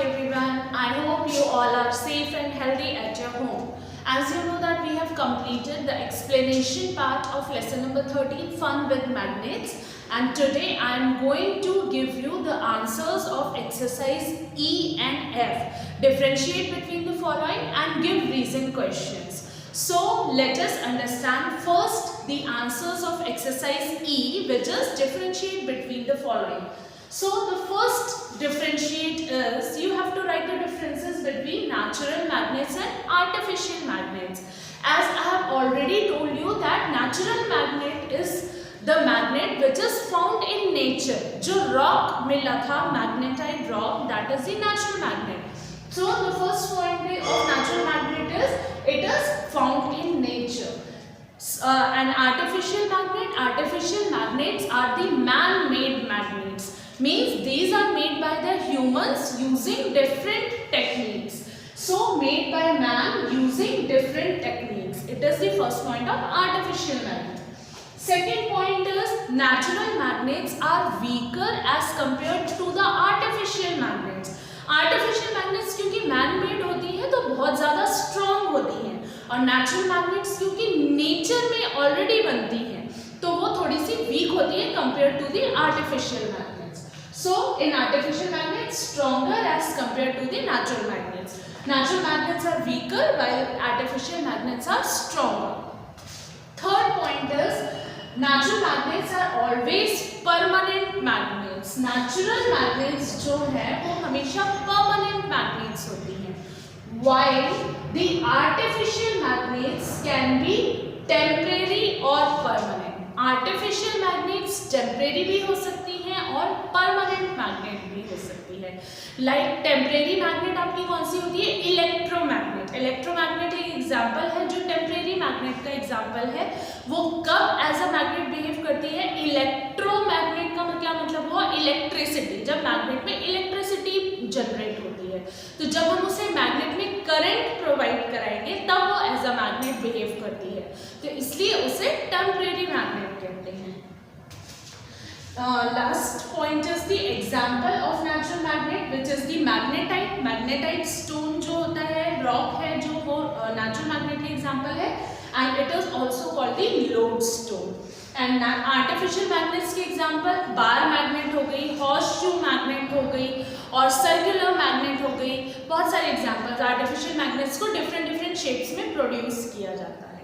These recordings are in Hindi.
everyone. I hope you all are safe and healthy at your home. As you know that we have completed the explanation part of lesson number 13, Fun with Magnets, and today I am going to give you the answers of exercise E and F. Differentiate between the following and give reason questions. So let us understand first the answers of exercise E, which is differentiate between the following. So the first differentiate is you have to write the differences between natural magnets and artificial magnets. As I have already told you that natural magnet is the magnet which is found in nature. जो rock मिला था magnetite rock, that is the natural magnet. So the first point of natural magnet is it is found in nature. An artificial magnets are the man-made magnets. Means these are made by the humans using different techniques. So made by man using different techniques. It is the first point of artificial magnet. Second point is natural magnets are weaker as compared to the artificial magnets. Artificial magnets क्योंकि मैन मेड होती है तो बहुत ज़्यादा स्ट्रॉन्ग होती हैं और नेचुरल मैग्नेट्स क्योंकि नेचर में ऑलरेडी बनती हैं तो वो थोड़ी सी वीक होती है compare to the artificial magnets. So in artificial magnets stronger as compare to the natural magnets. Natural magnets are weaker while artificial magnets are stronger. Third point is natural magnets are always permanent magnets. Natural magnets जो है वो हमेशा permanent magnets होती हैं. While the artificial magnets can be temporary or permanent. Artificial magnets temporary भी हो सकती हैं और permanent magnet भी हो सकती है. Like temporary magnet आपकी कौन सी होती है? Electromagnet. Electromagnet एक एग्जाम्पल है जो टेम्परेरी मैग्नेट का एग्जाम्पल है. वो कब एज अ मैग्नेट बिहेव करती है? इलेक्ट्रोमैग्नेट का मतलब हुआ इलेक्ट्रिसिटी. जब मैग्नेट में इलेक्ट्रिसिटी जनरेट होती है तो जब हम उसे मैग्नेट में करंट प्रोवाइड कराएंगे तब वो एज अ मैग्नेट बिहेव करती है. तो इसलिए उसे टेम्परेरी मैग्नेट कहते हैं. Last point is the example of natural magnet, which is the magnetite. Magnetite stone जो होता है, rock है जो वो natural magnet का example है, and it is also called the lodestone. And artificial magnets के example bar magnet हो गई, horseshoe magnet हो गई और circular magnet हो गई. बहुत सारे examples artificial magnets को different shapes में produce किया जाता है.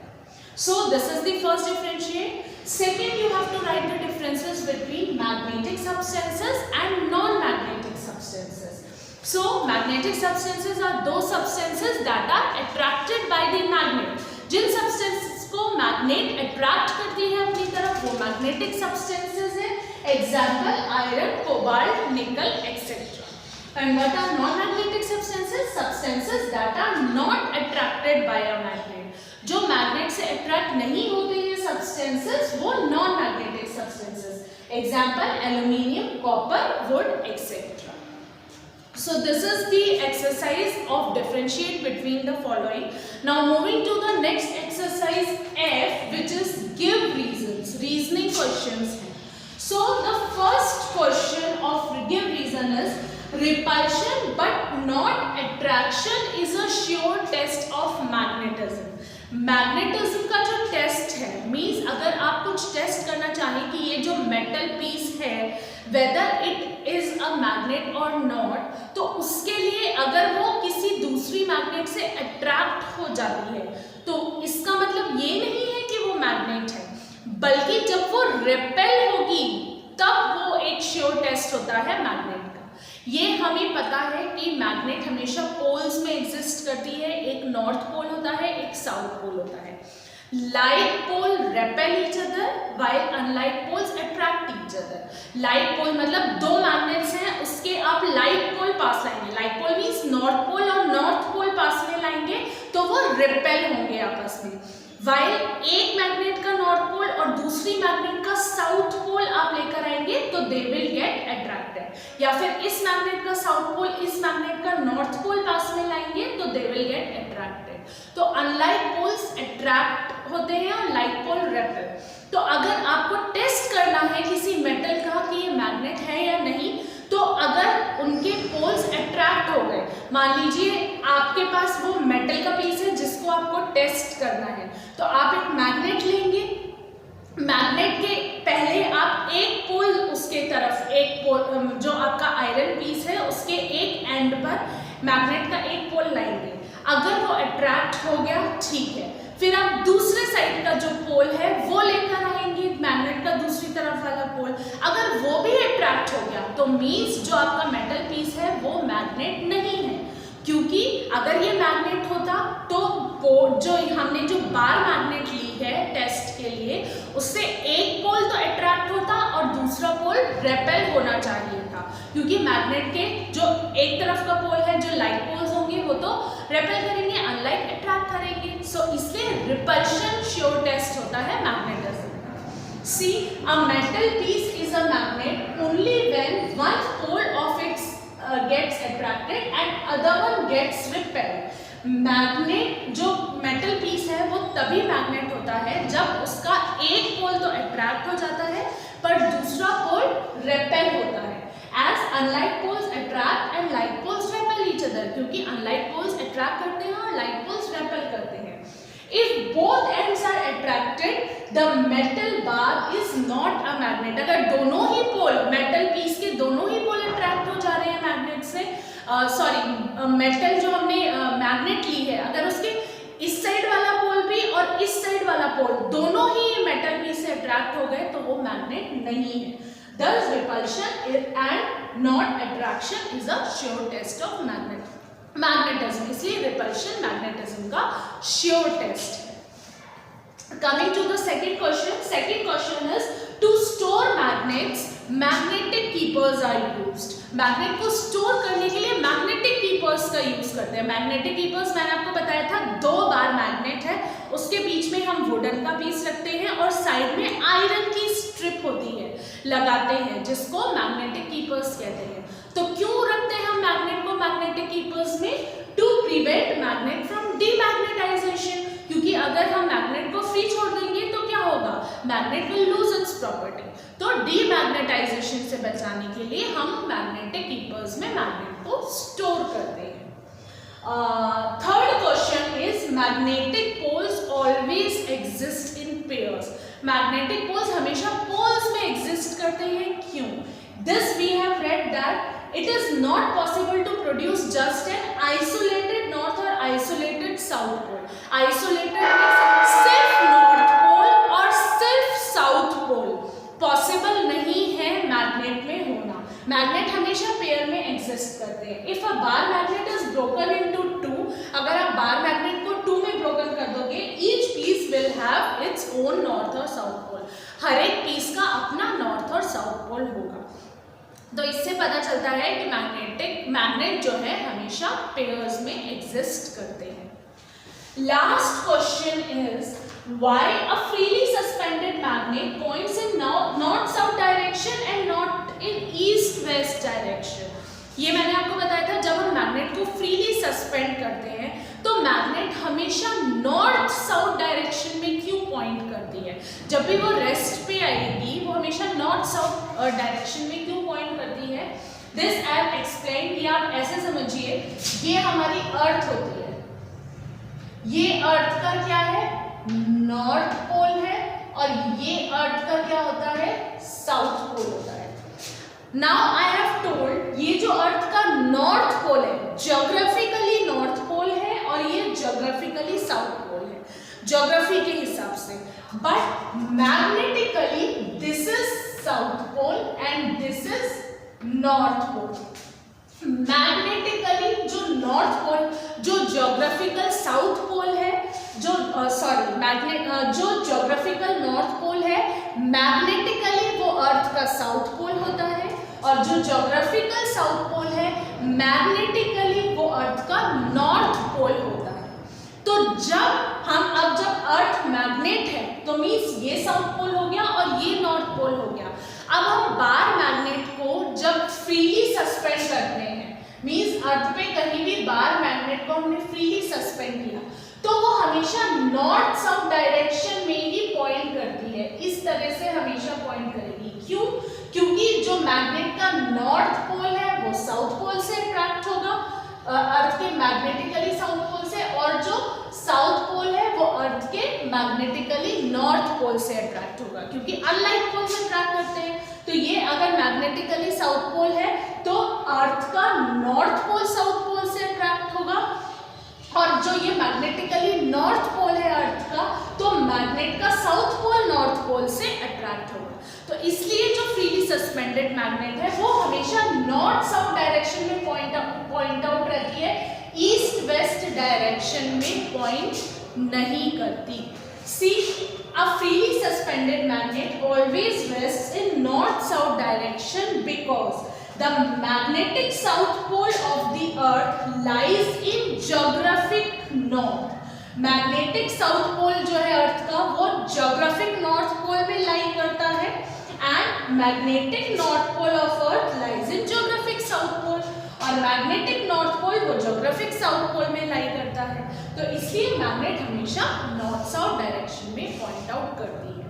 So this is the first differentiate. Second, you have to write the differences between magnetic substances and non-magnetic substances. So magnetic substances are those substances that are attracted by the magnet. Jin substances को magnet attract करती है अपनी तरफ वो magnetic substances है. Example iron, cobalt, nickel, etc. And what are non-magnetic substances? Substances that are not attracted by a magnet. जो मैग्नेट से अट्रैक्ट नहीं होते हैं सब्सटेंसेस वो non magnetic substances. Example aluminium, copper, would etcetera. So this is the exercise of differentiate between the following. Now moving to the next exercise F, which is give reasons. Reasoning questions. So the first question of give reason is repulsion but not attraction is a sure test of magnetism. Magnetism का जो टेस्ट है मीन्स अगर आप कुछ टेस्ट करना चाहें कि ये जो मेटल पीस है whether it is a magnet और नॉट तो उसके लिए अगर वो किसी दूसरी मैग्नेट से अट्रैक्ट हो जाती है तो इसका मतलब ये नहीं है कि वो मैग्नेट है बल्कि जब वो रिपेल होगी तब वो एक श्योर टेस्ट होता है मैग्नेट का. ये हमें पता है कि मैग्नेट हमेशा पोल्स में एग्जिस्ट करती है. एक नॉर्थ पोल होता है, एक साउथ पोल होता है. Like pole repel each other while unlike poles attract each other. Like pole मतलब दो मैग्नेट्स हैं उसके आप लाइक पोल पास लाएंगे. Like pole means north pole और नॉर्थ पोल पास में लाएंगे तो वो रिपेल होंगे आपस में. वाइल एक मैग्नेट का नॉर्थ पोल और दूसरी मैग्नेट का साउथ पोल आप लेकर आएंगे तो दे विल गेट अट्रैक्टेड. या फिर इस मैग्नेट का साउथ पोल इस मैग्नेट का नॉर्थ पोल पास में लाएंगे तो दे विल गेट अट्रैक्टेड. तो अनलाइक पोल्स अट्रैक्ट होते हैं और लाइक पोल रेपेल. तो अगर आपको टेस्ट करना है किसी मेटल का कि ये मैग्नेट है या नहीं तो अगर उनके पोल्स अट्रैक्ट हो गए मान लीजिए आपके पास वो मेटल का पीस है जिसको आपको टेस्ट करना है, तो आप एक मैग्नेट लेंगे, मैग्नेट के पहले आप एक पोल उसके तरफ, एक पोल जो आपका आयरन पीस है उसके एक एंड पर मैग्नेट का एक पोल लाएंगे, अगर वो अट्रैक्ट हो गया ठीक है, फिर आप दूसरे साइड का जो पोल है वो लेकर आएंगे, मैग्नेट का दूसरी तरफ वाला पोल, अगर वो भी अट्रैक्ट हो गया तो मीन्स जो आपका मेटल पीस है वो मैग्नेट नहीं है, क्योंकि अगर ये मैग्नेट होता तो जो हमने जो बार मैग्नेट ली है टेस्ट के लिए उससे एक पोल तो अट्रैक्ट होता और दूसरा पोल रेपेल होना चाहिए था, क्योंकि मैग्नेट के जो एक तरफ का पोल है जो लाइक पोल्स होंगे वो तो रेपेल करेंगे, अनलाइक अट्रैक्ट करेंगे, सो इसलिए रिपल्शन श्योर टेस्ट होता है magnetism. See, a metal piece is a magnet only when one pole of it gets attracted and other one gets repelled. Magnet जो मेटल पीस है वो तभी मैग्नेट होता है जब उसका एक पोल तो अट्रैक्ट हो जाता है पर दूसरा पोल रेपेल होता है। As unlike poles attract and like poles repel each other, क्योंकि unlike poles attract करते हैं और like poles repel करते हैं। If both ends are attracted, the metal bar is not a magnet. अगर दोनों ही पोल मेटल पीस के दोनों ही पोल अट्रैक्ट हो जा रहे हैं मैग्नेट से, मेटल जो हमने मैग्नेट ली है अगर उसके इस साइड वाला पोल भी और इस साइड वाला पोल दोनों ही मेटल पीस से अट्रैक्ट हो गए तो वो मैग्नेट नहीं है। Thus repulsion and not attraction is a sure test of magnetism, इसलिए repulsion magnetism का sure test है। Coming to the second question is to store magnets, magnetic keepers are used. Magnet को स्टोर करने के लिए मैग्नेटिक कीपर्स का यूज करते हैं। मैग्नेटिक कीपर्स मैंने आपको बताया था 2 बार मैग्नेट है, उसके बीच में हम वुडन का पीस रखते हैं और साइड में आयरन की स्ट्रिप होती है लगाते हैं, जिसको मैग्नेटिक कीपर्स कहते हैं। तो क्यों रखते हैं हम मैग्नेट को मैग्नेटिक कीपर्स में? To prevent magnet from demagnetization, क्योंकि अगर हम मैग्नेट को फ्री छोड़ देंगे तो क्या होगा, magnet will lose its property. तो डीमैग्नेटाइजेशन से बचाने के लिए हम मैग्नेटिक कीपर्स में मैग्नेट को स्टोर करते हैं। Third question is magnetic poles always exist in pairs. Magnetic poles हमेशा पोल्स में एग्जिस्ट करते हैं, क्यों? This we have read that it is not possible to produce just an isolated north or isolated south pole. Isolated means सिर्फ north pole और सिर्फ south pole possible नहीं है मैग्नेट में होना। मैग्नेट हमेशा पेयर में एग्जिस्ट करते हैं। If a bar magnet is broken into 2, अगर आप बार मैग्नेट को 2 में ब्रोकन कर दोगे, each piece will have its own north or south pole. हर एक पीस का अपना नॉर्थ और साउथ पोल होगा। तो इससे पता चलता है कि मैग्नेट जो है हमेशा पेयर्स में एग्जिस्ट करते हैं। Last question is why a freely suspended magnet points in north south direction and not in east west direction. ये मैंने आपको बताया था, जब हम मैग्नेट को फ्रीली सस्पेंड करते हैं तो मैग्नेट हमेशा नॉर्थ साउथ डायरेक्शन में क्यों पॉइंट करती है? जब भी वो रेस्ट पे आएगी वो हमेशा नॉर्थ साउथ डायरेक्शन में क्यों पॉइंट करती है? दिस आई हैव एक्सप्लेन कि आप ऐसे समझिए, ये हमारी अर्थ होती है, ये अर्थ का क्या है, नॉर्थ पोल है, और ये अर्थ का क्या होता है, साउथ पोल होता है। नाउ आई हैव टोल्ड ये जो अर्थ का नॉर्थ पोल है ज्योग्राफिकली नॉर्थ पोल है और ये ज्योग्राफिकली साउथ पोल है ज्योग्राफी के हिसाब से, but magnetically this is south pole and this is north pole. Magnetically जो नॉर्थ पोल, जो ज्योग्राफिकल साउथ पोल है, जो जो ज्योग्राफिकल नॉर्थ पोल है, मैग्नेटिकली वो अर्थ का साउथ पोल होता है, और जो ज्योग्राफिकल साउथ पोल है मैग्नेटिकली वो अर्थ का नॉर्थ पोल होता है। तो जब अर्थ मैग्नेट है तो मीन्स ये साउथ पोल हो गया और ये नॉर्थ पोल हो गया। अब हम बार मैग्नेट को जब फ्रीली सस्पेंड करते हैं, मीन्स अर्थ पे कहीं भी बार मैग्नेट को हमने फ्रीली सस्पेंड किया तो वो हमेशा नॉर्थ साउथ डायरेक्शन में ही पॉइंट करती है, इस तरह से हमेशा पॉइंट करेगी। क्यों? क्योंकि जो मैग्नेट का नॉर्थ पोल है वो साउथ पोल से अट्रैक्ट होगा, अर्थ के मैग्नेटिकली साउथ पोल से, और जो साउथ पोल है वो अर्थ के मैग्नेटिकली नॉर्थ पोल से अट्रैक्ट होगा, क्योंकि अनलाइक पोल से अट्रैक्ट करते हैं। तो ये अगर मैग्नेटिकली साउथ पोल है तो अर्थ का नॉर्थ पोल साउथ पोल से अट्रैक्ट होगा, और जो ये मैग्नेटिकली नॉर्थ पोल है अर्थ का, तो मैग्नेट का साउथ पोल नॉर्थ पोल से अट्रैक्ट होगा। तो इसलिए जो फ्रीली सस्पेंडेड मैग्नेट है वो हमेशा नॉर्थ साउथ डायरेक्शन में पॉइंट आउट रहती है, ईस्ट वेस्ट डायरेक्शन में पॉइंट नहीं करती। सी, a freely suspended magnet always rests in north-south direction because the magnetic south pole of the earth lies in geographic north. Magnetic south pole जो है अर्थ का वो ज्योग्राफिक नॉर्थ पोल में लाई करता है, and magnetic north pole of earth lies in geographic south pole, और मैग्नेटिक नॉर्थ पोल वो ज्योग्राफिक साउथ पोल में लाई करता है। तो इसलिए मैग्नेट हमेशा नॉर्थ साउथ डायरेक्शन में पॉइंट आउट करती है।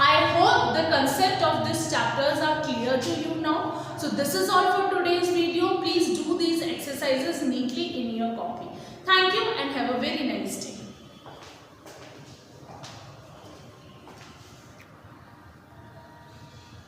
I hope the concept of these chapters are clear to you now. So this is all for today's video. Please do these exercises neatly in your copy. Thank you and